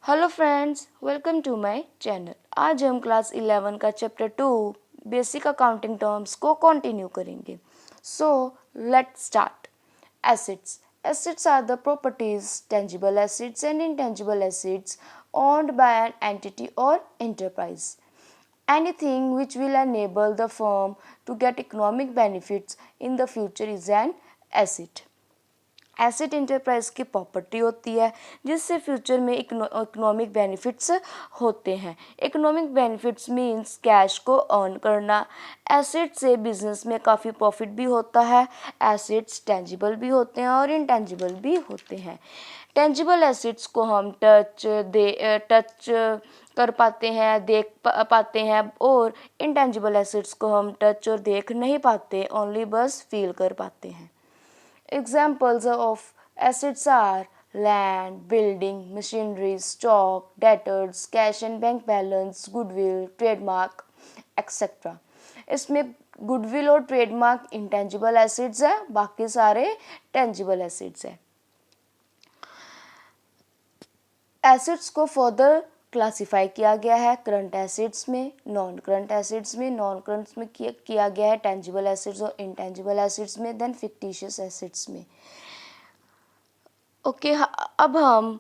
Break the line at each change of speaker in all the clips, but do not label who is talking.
Hello friends, welcome to my channel. आज हम class 11 का चैप्टर 2 बेसिक अकाउंटिंग टर्म्स को कंटिन्यू करेंगे। So let's start. Assets assets are the properties, tangible assets and intangible assets owned by an entity or enterprise. Anything which will enable the firm to get economic benefits in the future is an asset. Asset enterprise की property होती है जिससे future में economic benefits होते हैं। Economic benefits means cash को earn करना। Asset से बिजनेस में काफ़ी प्रॉफिट भी होता है। एसेट्स टेंजिबल भी होते हैं और इनटेंजिबल भी होते हैं। टेंजिबल एसेट्स को हम टच कर पाते हैं, देख पाते हैं, और इनटेंजिबल एसेट्स को हम टच और देख नहीं पाते, ओनली बस फील कर पाते हैं। Examples of assets are land, building, machinery, stock, debtors, cash and bank balance, goodwill, trademark, etc. इसमें goodwill और trademark intangible assets है, बाकी सारे tangible assets है। Assets को further क्लासीफाई किया गया है करंट एसेट्स में, नॉन करंट एसेट्स में। नॉन करंट में किया गया है टेंजिबल एसेट्स और इनटेंजिबल एसेट्स में, देन फिक्टिशियस एसेट्स में। ओके, अब हम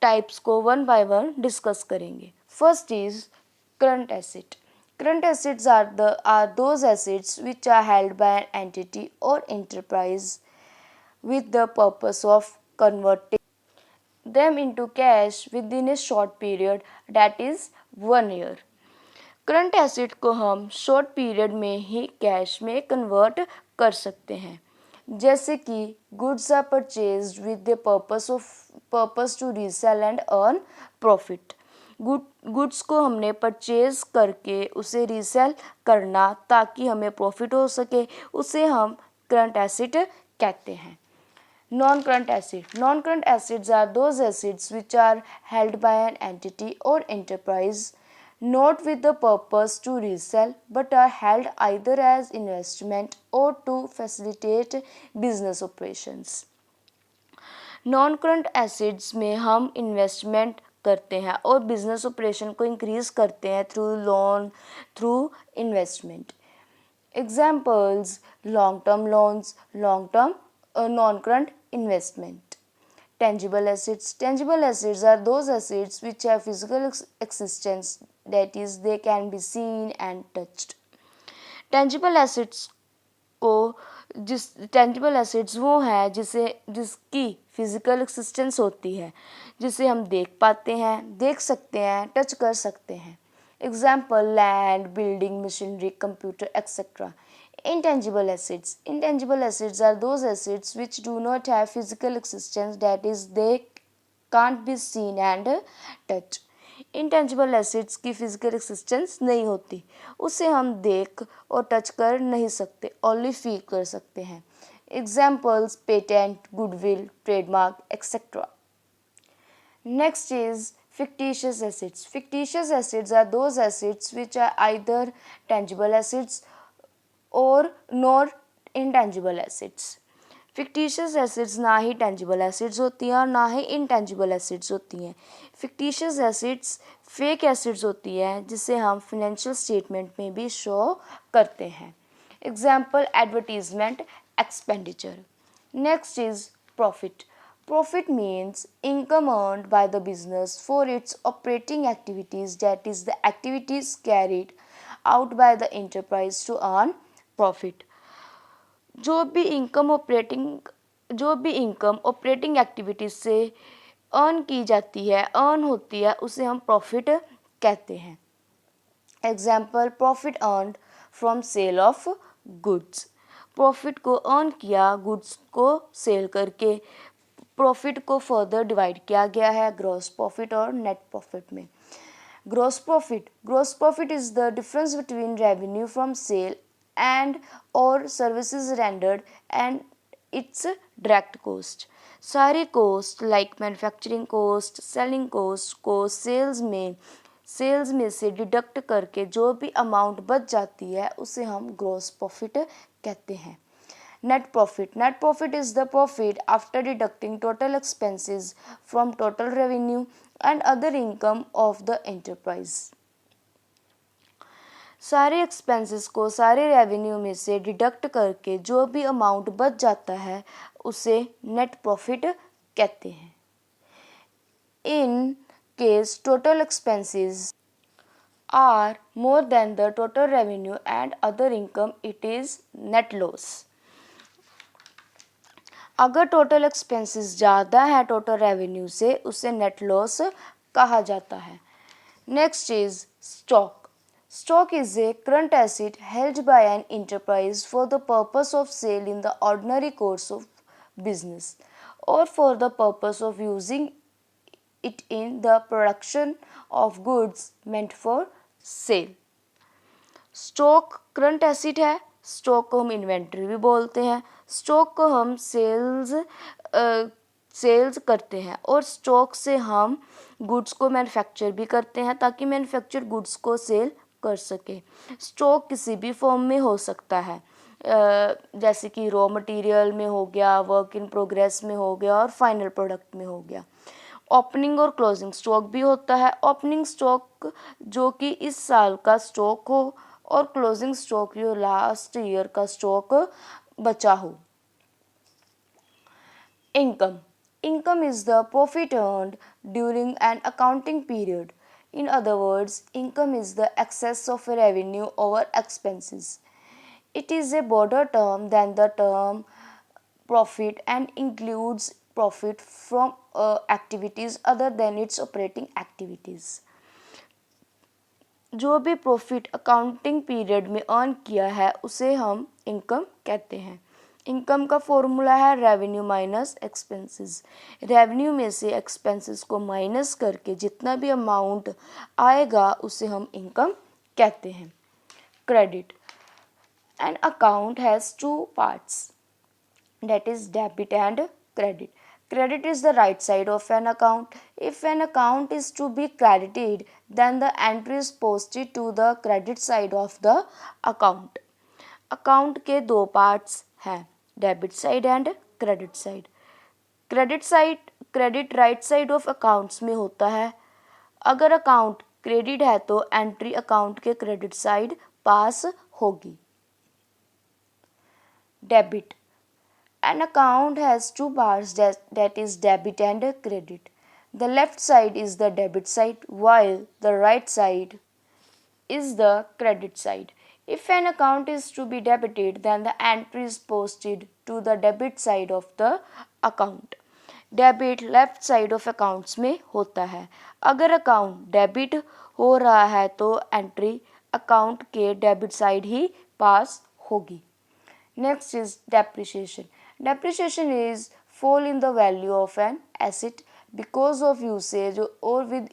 टाइप्स को वन बाय वन डिस्कस करेंगे। First is current asset. Current assets are those assets which are held by an entity और enterprise with the purpose of converting them into cash within a short period, that is 1 year. Current asset को हम short period में ही cash में convert कर सकते हैं, जैसे कि goods are purchased with the purpose to resale and earn profit. Goods को हमने परचेज करके उसे रीसेल करना ताकि हमें प्रॉफिट हो सके, उसे हम करंट एसेट कहते हैं। Non-current asset. Non-current assets are those assets which are held by an entity or enterprise not with the purpose to resell but are held either as investment or to facilitate business operations. Non-current assets में हम investment करते हैं और business operation को increase करते हैं through loan, through investment. Examples long term loans, long term non-current investment. Tangible assets. Tangible assets are those assets which have physical existence, that is, they can be seen and touched. Tangible assets को tangible assets वो है जिसकी physical existence होती है, जिसे हम देख पाते हैं, देख सकते हैं, टच कर सकते हैं। Example land, building, machinery, computer, etcetera. Intangible assets. Intangible assets are those assets which do not have physical existence, that is, they can't be seen and touched. Intangible assets की physical existence नहीं होती, उसे हम देख और touch कर नहीं सकते, only फील कर सकते हैं। Examples patent, goodwill, trademark, etc. Next is fictitious assets. Fictitious assets are those assets which are either tangible assets और nor intangible assets. Fictitious assets ना ही टेंजिबल एसेट्स होती हैं और ना ही इनटेंजिबल एसेट्स होती हैं। फिक्टिशियस एसेट्स फेक एसेट्स होती हैं जिसे हम फाइनेंशियल स्टेटमेंट में भी शो करते हैं। Example advertisement, expenditure. Next is profit. Profit means income earned by the business for its operating activities, that is, the activities carried out by the enterprise to earn profit. जो भी income operating activities से earn की जाती है, earn होती है, उसे हम प्रॉफिट कहते हैं। Example profit earned from sale of goods. Profit को अर्न किया गुड्स को सेल करके। प्रॉफिट को फर्दर डिवाइड किया गया है ग्रॉस प्रॉफिट और नेट प्रॉफिट में। Gross profit is the difference between revenue from sale and or services rendered and its direct cost. सारी cost like manufacturing cost, selling cost को sales में से डिडक्ट करके जो भी अमाउंट बच जाती है उसे हम ग्रॉस प्रॉफिट कहते हैं। Net profit. Net profit is the profit after deducting total expenses from total revenue and other income of the enterprise. सारे एक्सपेंसेस को सारे रेवेन्यू में से डिडक्ट करके जो भी अमाउंट बच जाता है उसे नेट प्रॉफिट कहते हैं. In case total expenses are more than the total revenue and other income, it is net loss. अगर टोटल एक्सपेंसेस ज़्यादा है टोटल रेवेन्यू से उसे नेट लॉस कहा जाता है. Next is stock. Stock is a current asset held by an enterprise for the purpose of sale in the ordinary course of business or for the purpose of using it in the production of goods meant for sale. Stock current acid है. Stock को हम inventory भी बोलते हैं. Stock को हम sales करते हैं और स्टॉक से हम गुड्स को मैन्युफैक्चर भी करते हैं ताकि मैन्युफैक्चर गुड्स को सेल कर सके. स्टॉक किसी भी फॉर्म में हो सकता है, जैसे कि रॉ मटेरियल में हो गया, वर्क इन प्रोग्रेस में हो गया और फाइनल प्रोडक्ट में हो गया. ओपनिंग और क्लोजिंग स्टॉक भी होता है. ओपनिंग स्टॉक जो कि इस साल का स्टॉक हो और क्लोजिंग स्टॉक जो लास्ट ईयर का स्टॉक बचा हो. Income. Income is the profit earned during an accounting period. In other words, income is the excess of revenue over expenses. It is a broader term than the term profit and includes profit from activities other than its operating activities. जो भी profit accounting period में earn किया है उसे हम income कहते हैं. Income का फॉर्मूला है रेवेन्यू माइनस एक्सपेंसेस. रेवेन्यू में से एक्सपेंसेस को माइनस करके जितना भी अमाउंट आएगा उसे हम इनकम कहते हैं. Credit. An account has two parts, that is debit and credit. Credit is the right side of an account. If an account is to be credited, then the entry is posted to the credit side of the account. Account के दो parts हैं, debit side and credit side. Credit right side of accounts में होता है. अगर account credit है तो entry account के क्रेडिट साइड पास होगी. Debit. An account has two parts, that is debit and credit. The left side is the debit side while the right side is the credit side. If an account is to be debited, then the entry is posted to the debit side of the account. Debit left side of accounts में होता है. अगर account debit हो रहा है तो entry account के debit side ही पास होगी. Next is depreciation. Depreciation is fall in the value of an asset because of usage or with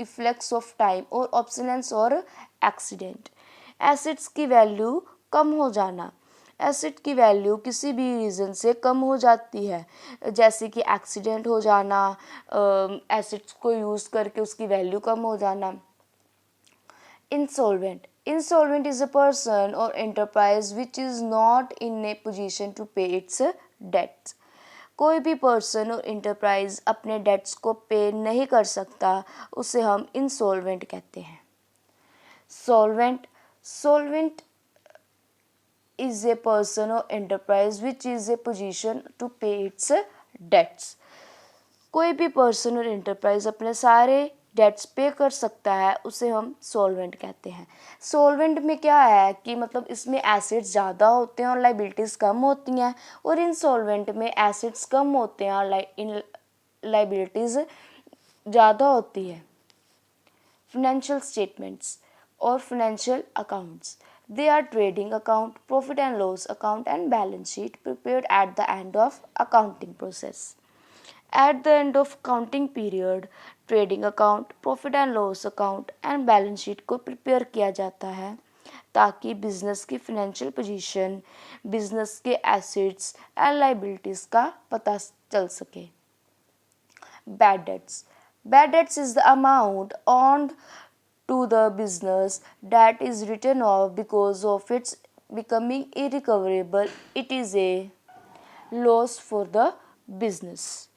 effects of time or obsolescence or accident. Assets की value कम हो जाना. Asset की value किसी भी reason से कम हो जाती है, जैसे कि एक्सीडेंट हो जाना, एसेट्स को यूज़ करके उसकी वैल्यू कम हो जाना. Insolvent. Insolvent is a person or enterprise which is not in a position to pay its debts. कोई भी पर्सन और इंटरप्राइज अपने डेट्स को पे नहीं कर सकता, उसे हम इंसॉल्वेंट कहते हैं. Solvent is a person or enterprise which is a position to pay its debts. कोई भी पर्सन और इंटरप्राइज अपने सारे डेट्स पे कर सकता है, उसे हम सॉल्वेंट कहते हैं. सॉल्वेंट में क्या है कि मतलब इसमें एसेट्स ज़्यादा होते हैं और लाइबिलिटीज़ कम होती हैं, और इंसॉल्वेंट में एसेट्स कम होते हैं और लाइबिलिटीज़ ज़्यादा होती है. फाइनेंशियल स्टेटमेंट्स और financial accounts. They are trading account, profit and loss account and balance sheet prepared at the end of accounting process. At the end of accounting period, trading account, profit and loss account and balance sheet को prepare किया जाता है ताकि business की financial position, business के assets and liabilities का पता चल सके. Bad debts. Bad debts is the amount owned to the business that is written off because of its becoming irrecoverable, it is a loss for the business.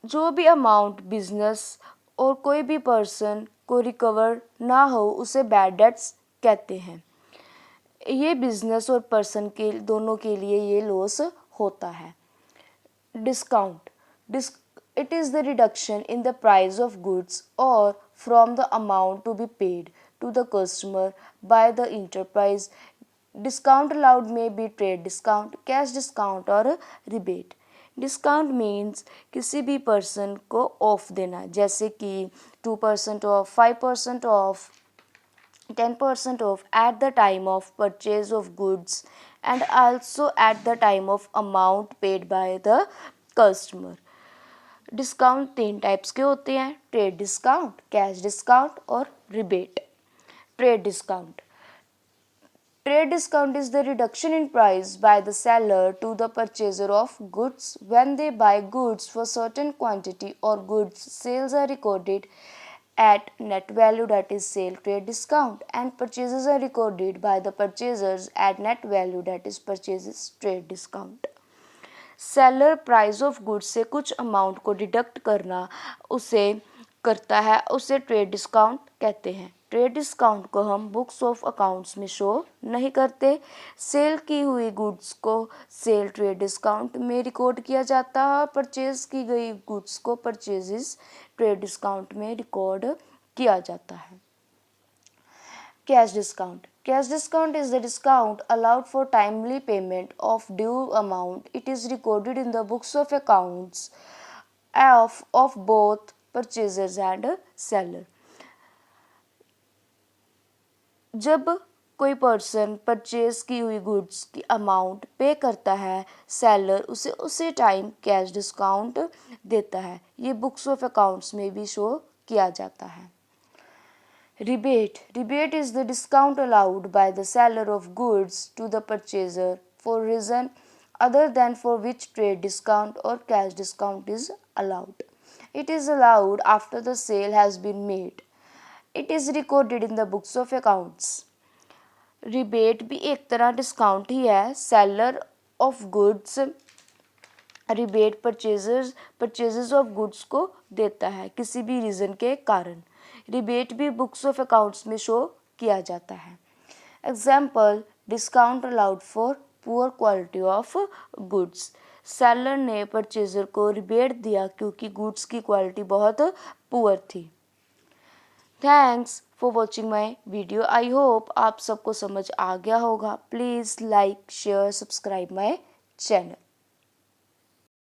जो भी amount business और कोई भी person को रिकवर ना हो उसे bad debts कहते हैं। ये बिजनेस और पर्सन के दोनों के लिए ये लॉस होता है। Discount it is the reduction in the price of goods or from the amount to be paid to the customer by the enterprise. Discount allowed may be trade discount, cash discount और rebate. Discount means किसी भी person को of देना, जैसे कि 2% of, 5% of, 10% off at the time of purchase of goods and also at the time of amount paid by the customer. Discount 3 types के होते हैं, ट्रेड डिस्काउंट, कैश डिस्काउंट और rebate. Trade discount is the reduction in price by the seller to the purchaser of goods when they buy goods for certain quantity or goods sales are recorded at net value, that is sale trade discount, and purchases are recorded by the purchasers at net value, that is purchases trade discount. Seller price of goods से कुछ amount को deduct करना उसे करता है, उसे trade discount कहते हैं। ट्रेड डिस्काउंट को हम बुक्स ऑफ अकाउंट्स में शो नहीं करते। सेल की हुई गुड्स को सेल ट्रेड डिस्काउंट में रिकॉर्ड किया जाता है और परचेज की गई गुड्स को परचेजेस ट्रेड डिस्काउंट में रिकॉर्ड किया जाता है। Cash discount is the discount allowed for timely payment of due amount. It is recorded in the books of accounts of both purchasers and seller. जब कोई person purchase की हुई goods की amount पे करता है, सेलर उसे उसी टाइम कैश डिस्काउंट देता है। ये बुक्स ऑफ अकाउंट्स में भी शो किया जाता है। Rebate is the discount allowed by the seller of goods to the purchaser for reason other than for which trade discount or cash discount is allowed. It is allowed after the sale has been made. It is recorded in the books of accounts. Rebate भी एक तरह discount ही है। Seller of goods rebate purchases of goods को देता है किसी भी reason के कारण। रिबेट भी बुक्स ऑफ अकाउंट्स में शो किया जाता है। Example, discount allowed for poor quality of goods. Seller ने परचेजर को रिबेट दिया क्योंकि गुड्स की क्वालिटी बहुत पुअर थी। Thanks for watching my video. I hope आप सबको समझ आ गया होगा। Please like, share, subscribe my channel.